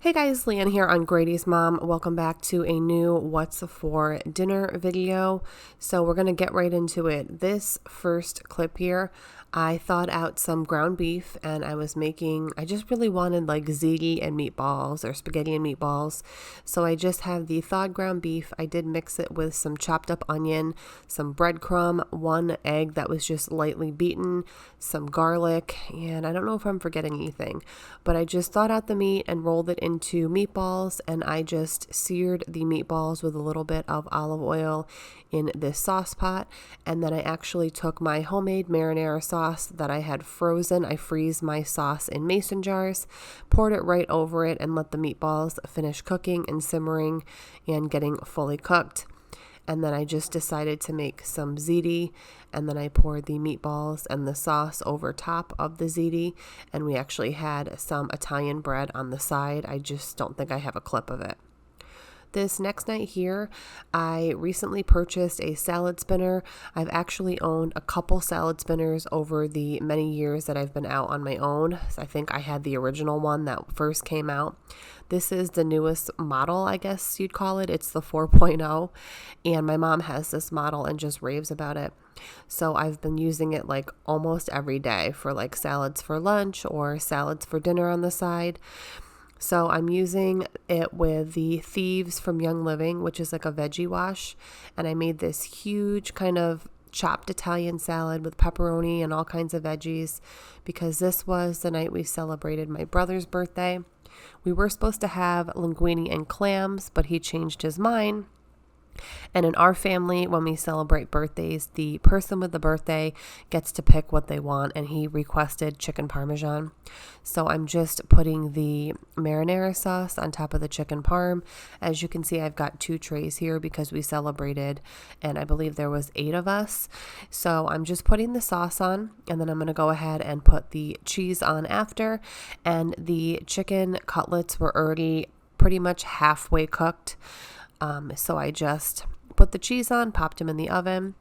Hey guys, Leanne here on GradysMom. Welcome back to a new What's for Dinner video. So we're going to get right into it. This first clip here, I thawed out some ground beef and I just really wanted like ziti and meatballs or spaghetti and meatballs. So I just have the thawed ground beef. I did mix it with some chopped up onion, some breadcrumb, one egg that was just lightly beaten, some garlic, and I don't know if I'm forgetting anything, but I just thawed out the meat and rolled it into meatballs, and I just seared the meatballs with a little bit of olive oil in this sauce pot. And then I actually took my homemade marinara sauce that I had frozen. I freeze my sauce in mason jars, poured it right over it, and let the meatballs finish cooking and simmering and getting fully cooked. And then I just decided to make some ziti, and then I poured the meatballs and the sauce over top of the ziti, and we actually had some Italian bread on the side. I just don't think I have a clip of it. This next night here, I recently purchased a salad spinner. I've actually owned a couple salad spinners over the many years that I've been out on my own. So I think I had the original one that first came out. This is the newest model, I guess you'd call it. It's the 4.0, and my mom has this model and just raves about it. So I've been using it like almost every day for like salads for lunch or salads for dinner on the side. So I'm using it with the Thieves from Young Living, which is like a veggie wash. And I made this huge kind of chopped Italian salad with pepperoni and all kinds of veggies because this was the night we celebrated my brother's birthday. We were supposed to have linguine and clams, but he changed his mind. And in our family, when we celebrate birthdays, the person with the birthday gets to pick what they want, and he requested chicken parmesan. So I'm just putting the marinara sauce on top of the chicken parm. As you can see, I've got 2 trays here because we celebrated, and I believe there was 8 of us. So I'm just putting the sauce on, and then I'm going to go ahead and put the cheese on after. And the chicken cutlets were already pretty much halfway cooked. So I just put the cheese on, popped them in the oven,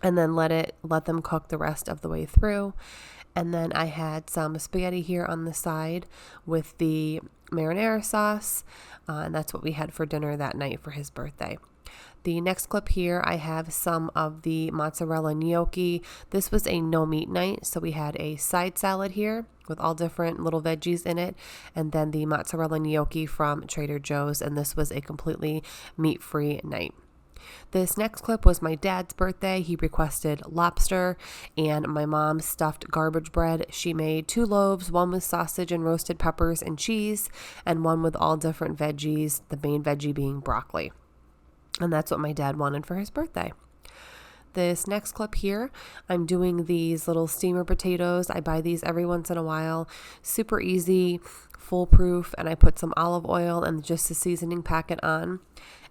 and then let them cook the rest of the way through. And then I had some spaghetti here on the side with the marinara sauce, and that's what we had for dinner that night for his birthday. The next clip here, I have some of the mozzarella gnocchi. This was a no meat night, so we had a side salad here with all different little veggies in it, and then the mozzarella gnocchi from Trader Joe's, and this was a completely meat-free night. This next clip was my dad's birthday. He requested lobster, and my mom stuffed garbage bread. She made 2 loaves, one with sausage and roasted peppers and cheese, and one with all different veggies, the main veggie being broccoli. And that's what my dad wanted for his birthday. This next clip here, I'm doing these little steamer potatoes. I buy these every once in a while. Super easy, foolproof, and I put some olive oil and just a seasoning packet on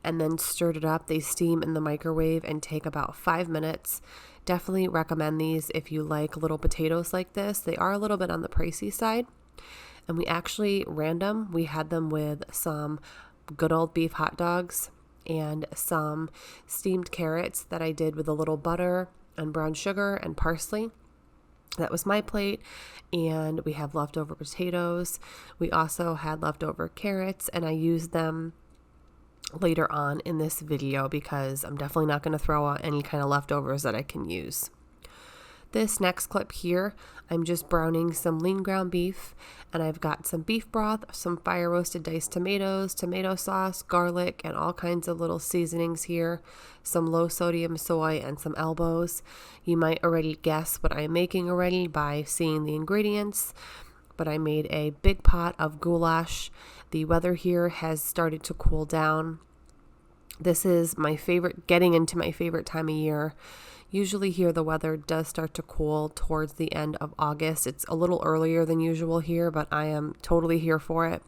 and then stirred it up. They steam in the microwave and take about 5 minutes. Definitely recommend these if you like little potatoes like this. They are a little bit on the pricey side. And we actually we had them with some good old beef hot dogs and some steamed carrots that I did with a little butter and brown sugar and parsley. That was my plate, and we have leftover potatoes. We also had leftover carrots, and I used them later on in this video because I'm definitely not going to throw out any kind of leftovers that I can use. This next clip here, I'm just browning some lean ground beef, and I've got some beef broth, some fire roasted diced tomatoes, tomato sauce, garlic, and all kinds of little seasonings here, some low sodium soy, and some elbows. You might already guess what I'm making already by seeing the ingredients, but I made a big pot of goulash. The weather here has started to cool down. This is my favorite, getting into my favorite time of year. Usually here the weather does start to cool towards the end of August. It's a little earlier than usual here, but I am totally here for it.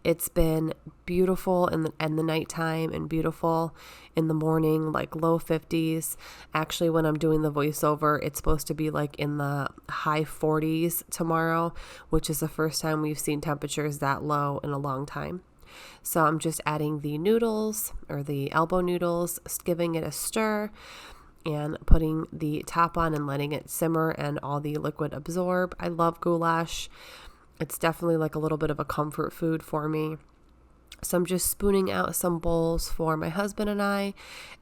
It's been beautiful in the nighttime and beautiful in the morning, like low 50s. Actually, when I'm doing the voiceover, it's supposed to be like in the high 40s tomorrow, which is the first time we've seen temperatures that low in a long time. So I'm just adding the noodles or the elbow noodles, giving it a stir, and putting the top on and letting it simmer and all the liquid absorb. I love goulash. It's definitely like a little bit of a comfort food for me. So I'm just spooning out some bowls for my husband and I.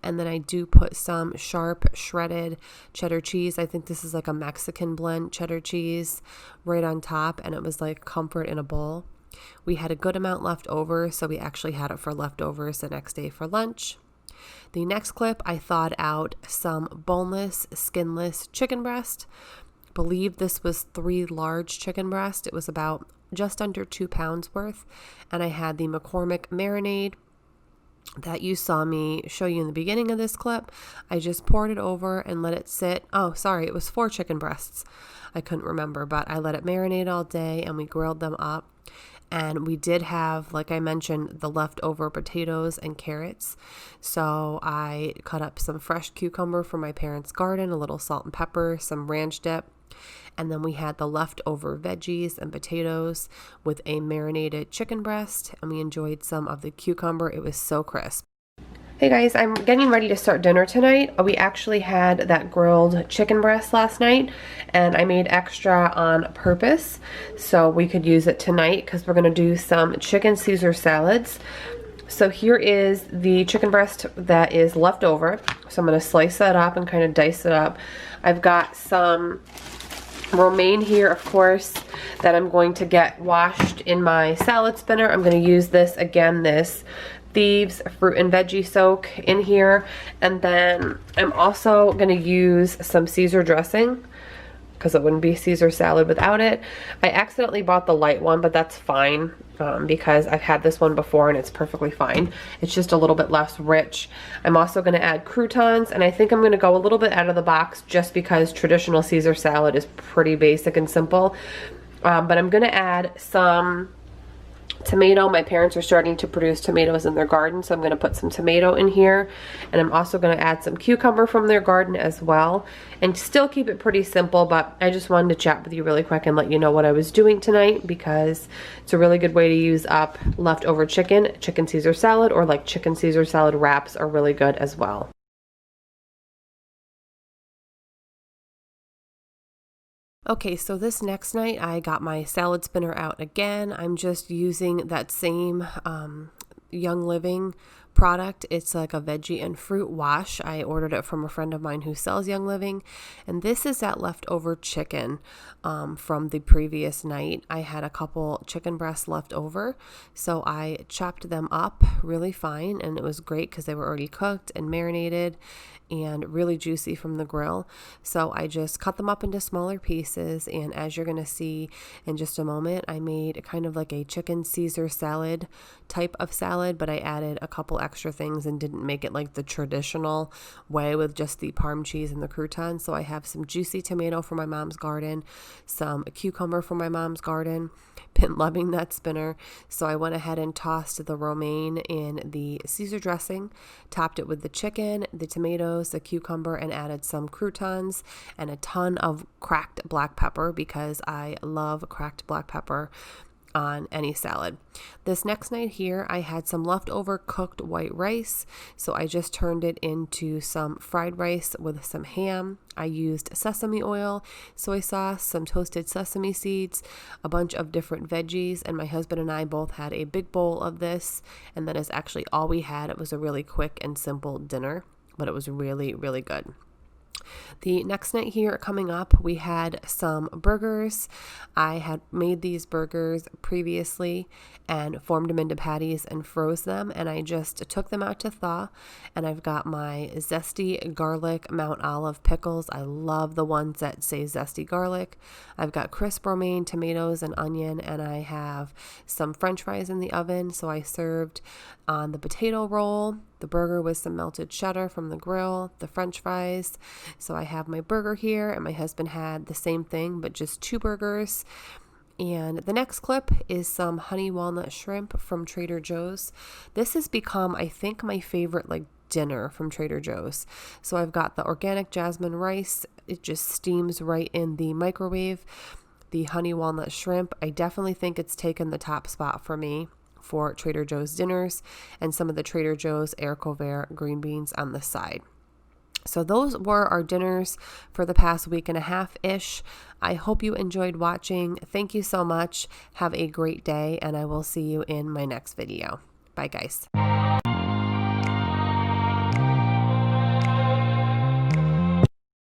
And then I do put some sharp shredded cheddar cheese. I think this is like a Mexican blend cheddar cheese right on top. And it was like comfort in a bowl. We had a good amount left over, so we actually had it for leftovers the next day for lunch. The next clip, I thawed out some boneless, skinless chicken breast. Believe this was 3 large chicken breast. It was about just under 2 pounds worth. And I had the McCormick marinade that you saw me show you in the beginning of this clip. I just poured it over and let it sit. Oh, sorry, it was 4 chicken breasts. I couldn't remember, but I let it marinate all day and we grilled them up. And we did have, like I mentioned, the leftover potatoes and carrots. So I cut up some fresh cucumber from my parents' garden, a little salt and pepper, some ranch dip. And then we had the leftover veggies and potatoes with a marinated chicken breast. And we enjoyed some of the cucumber. It was so crisp. Hey guys, I'm getting ready to start dinner tonight. We actually had that grilled chicken breast last night and I made extra on purpose so we could use it tonight because we're going to do some chicken Caesar salads. So here is the chicken breast that is left over. So I'm going to slice that up and kind of dice it up. I've got some romaine here, of course, that I'm going to get washed in my salad spinner. I'm going to use this again, this Thieves fruit and veggie soak in here, and then I'm also going to use some Caesar dressing because it wouldn't be Caesar salad without it. I accidentally bought the light one, but that's fine because I've had this one before and it's perfectly fine. It's just a little bit less rich. I'm also going to add croutons, and I think I'm going to go a little bit out of the box just because traditional Caesar salad is pretty basic and simple. But I'm going to add some tomato. My parents are starting to produce tomatoes in their garden, so I'm going to put some tomato in here, and I'm also going to add some cucumber from their garden as well, and still keep it pretty simple. But I just wanted to chat with you really quick and let you know what I was doing tonight because it's a really good way to use up leftover chicken Caesar salad, or like chicken Caesar salad wraps are really good as well. Okay, so this next night I got my salad spinner out again. I'm just using that same Young Living product. It's like a veggie and fruit wash. I ordered it from a friend of mine who sells Young Living, and this is that leftover chicken from the previous night. I had a couple chicken breasts left over, so I chopped them up really fine, and it was great because they were already cooked and marinated and really juicy from the grill. So I just cut them up into smaller pieces, and as you're going to see in just a moment, I made kind of like a chicken Caesar salad type of salad, but I added a couple extra things and didn't make it like the traditional way with just the parm cheese and the croutons. So I have some juicy tomato from my mom's garden, some cucumber from my mom's garden. Been loving that spinner, so I went ahead and tossed the romaine in the Caesar dressing, topped it with the chicken, the tomatoes, the cucumber, and added some croutons and a ton of cracked black pepper because I love cracked black pepper on any salad. This next night here, I had some leftover cooked white rice, so I just turned it into some fried rice with some ham. I used sesame oil, soy sauce, some toasted sesame seeds, a bunch of different veggies, and my husband and I both had a big bowl of this, and that is actually all we had. It was a really quick and simple dinner, but it was really, really good. The next night here coming up, we had some burgers. I had made these burgers previously and formed them into patties and froze them, and I just took them out to thaw, and I've got my zesty garlic Mount Olive pickles. I love the ones that say zesty garlic. I've got crisp romaine, tomatoes, and onion, and I have some french fries in the oven, so I served on the potato roll, the burger with some melted cheddar from the grill, the french fries. So I have my burger here, and my husband had the same thing, but just 2 burgers. And the next clip is some honey walnut shrimp from Trader Joe's. This has become, I think, my favorite dinner from Trader Joe's. So I've got the organic jasmine rice. It just steams right in the microwave. The honey walnut shrimp, I definitely think it's taken the top spot for me for Trader Joe's dinners, and some of the Trader Joe's haricot vert green beans on the side. So those were our dinners for the past week and a half-ish. I hope you enjoyed watching. Thank you so much. Have a great day, and I will see you in my next video. Bye, guys.